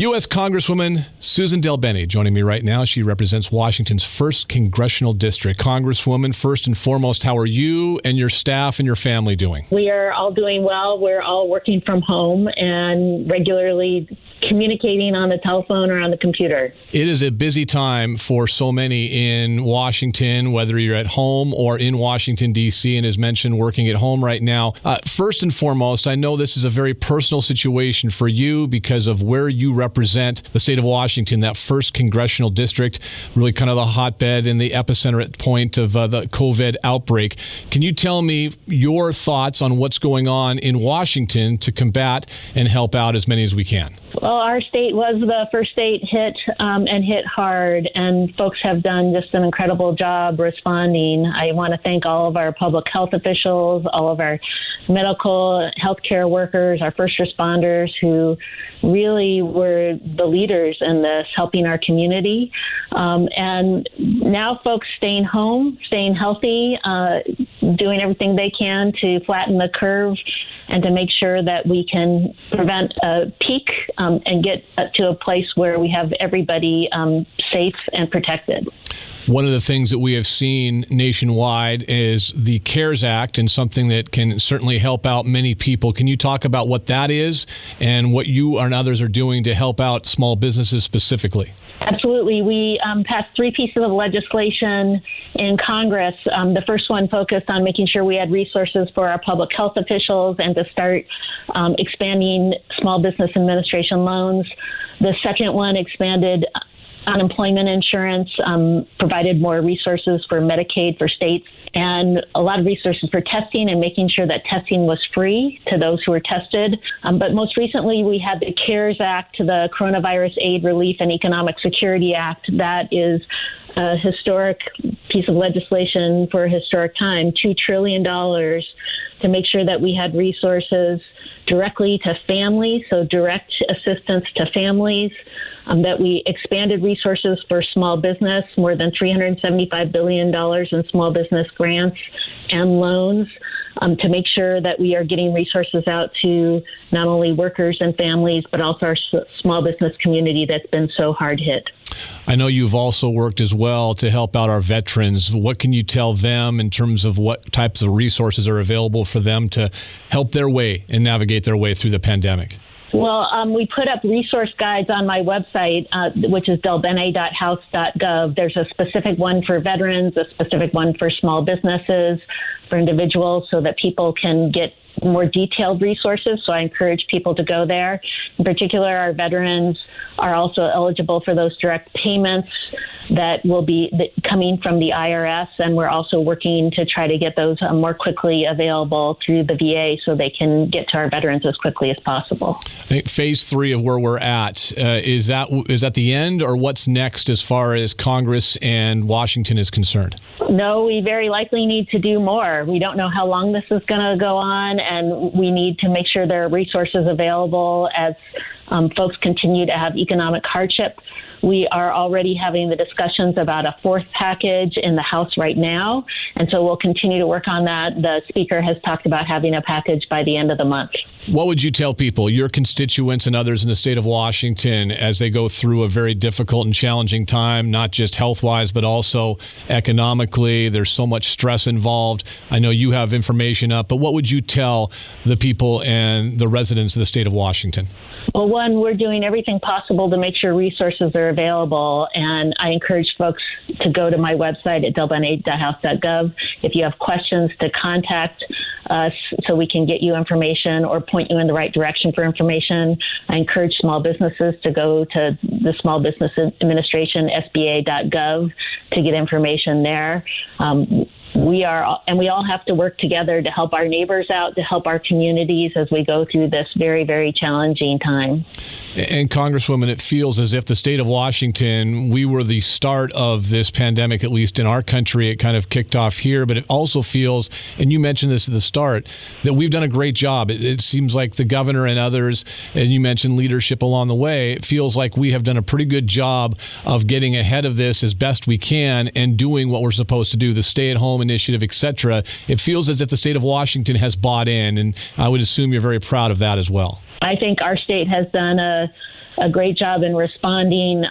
U.S. Congresswoman Suzan DelBene joining me right now. She represents Washington's 1st Congressional District. Congresswoman, first and foremost, how are you and your staff and your family doing? We are all doing well. We're all working from home and regularly communicating on the telephone or on the computer. It is a busy time for so many in Washington, whether you're at home or in Washington, D.C., and as mentioned, working at home right now. First and foremost, I know this is a very personal situation for you because of where you represent the state of Washington, that 1st Congressional District, really kind of the hotbed and the epicenter at point of the COVID outbreak. Can you tell me your thoughts on what's going on in Washington to combat and help out as many as we can? Well, our state was the first state hit and hit hard, and folks have done just an incredible job responding. I want to thank all of our public health officials, all of our medical healthcare workers, our first responders who really were the leaders in this, helping our community. And now folks staying home, staying healthy, doing everything they can to flatten the curve and to make sure that we can prevent a peak and get to a place where we have everybody safe and protected. One of the things that we have seen nationwide is the CARES Act, and something that can certainly help out many people. Can you talk about what that is and what you and others are doing to help out small businesses specifically? Absolutely. We passed 3 pieces of legislation in Congress. The first one focused on making sure we had resources for our public health officials and to start expanding small business administration loans. The second one expanded unemployment insurance, provided more resources for Medicaid for states, and a lot of resources for testing and making sure that testing was free to those who were tested. But most recently, we had the CARES Act, the Coronavirus Aid, Relief, and Economic Security Act. That is a historic piece of legislation for a historic time, $2 trillion to make sure that we had resources directly to families, so direct assistance to families, that we expanded resources for small business, more than $375 billion in small business grants and loans, to make sure that we are getting resources out to not only workers and families, but also our small business community that's been so hard hit. I know you've also worked as well to help out our veterans. What can you tell them in terms of what types of resources are available for them to help their way and navigate their way through the pandemic? Well, we put up resource guides on my website, which is delbene.house.gov. There's a specific one for veterans, a specific one for small businesses, for individuals, so that people can get more detailed resources. So I encourage people to go there. In particular, our veterans are also eligible for those direct payments that will be coming from the IRS, and we're also working to try to get those more quickly available through the VA so they can get to our veterans as quickly as possible. I think phase 3 of where we're at, is that the end, or what's next as far as Congress and Washington is concerned? No, we very likely need to do more. We don't know how long this is going to go on, and we need to make sure there are resources available as folks continue to have economic hardship. We are already having the discussions about a 4th package in the House right now, and so we'll continue to work on that. The Speaker has talked about having a package by the end of the month. What would you tell people, your constituents and others in the state of Washington, as they go through a very difficult and challenging time, not just health-wise, but also economically? There's so much stress involved. I know you have information up, but what would you tell the people and the residents of the state of Washington? Well, one, we're doing everything possible to make sure resources are available, and I encourage folks to go to my website at delbene.house.gov. If you have questions, to contact us so we can get you information or point you in the right direction for information. I encourage small businesses to go to the Small Business Administration, SBA.gov, to get information there. We all have to work together to help our neighbors out, to help our communities as we go through this very, very challenging time. And Congresswoman, it feels as if the state of Washington, we were the start of this pandemic, at least in our country. It kind of kicked off here, but it also feels, and you mentioned this at the start, that we've done a great job. It seems like the governor and others, and you mentioned leadership along the way, it feels like we have done a pretty good job of getting ahead of this as best we can and doing what we're supposed to do, the stay at home home initiative, et cetera. It feels as if the state of Washington has bought in, and I would assume you're very proud of that as well. I think our state has done a great job in responding,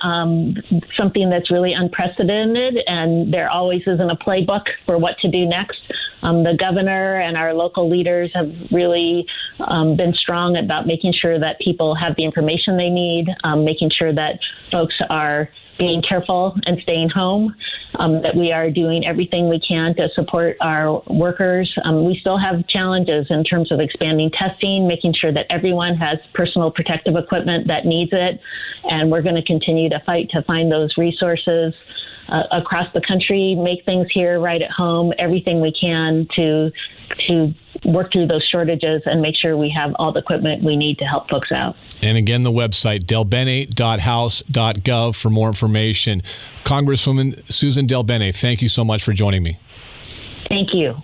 something that's really unprecedented, and there always isn't a playbook for what to do next. The governor and our local leaders have really been strong about making sure that people have the information they need, making sure that folks are being careful and staying home, that we are doing everything we can to support our workers. We still have challenges in terms of expanding testing, making sure that everyone has personal protective equipment that needs it, and we're going to continue to fight to find those resources across the country, make things here right at home, everything we can to work through those shortages and make sure we have all the equipment we need to help folks out. And again, the website, delbene.house.gov for more information. Congresswoman Suzan DelBene, thank you so much for joining me. Thank you.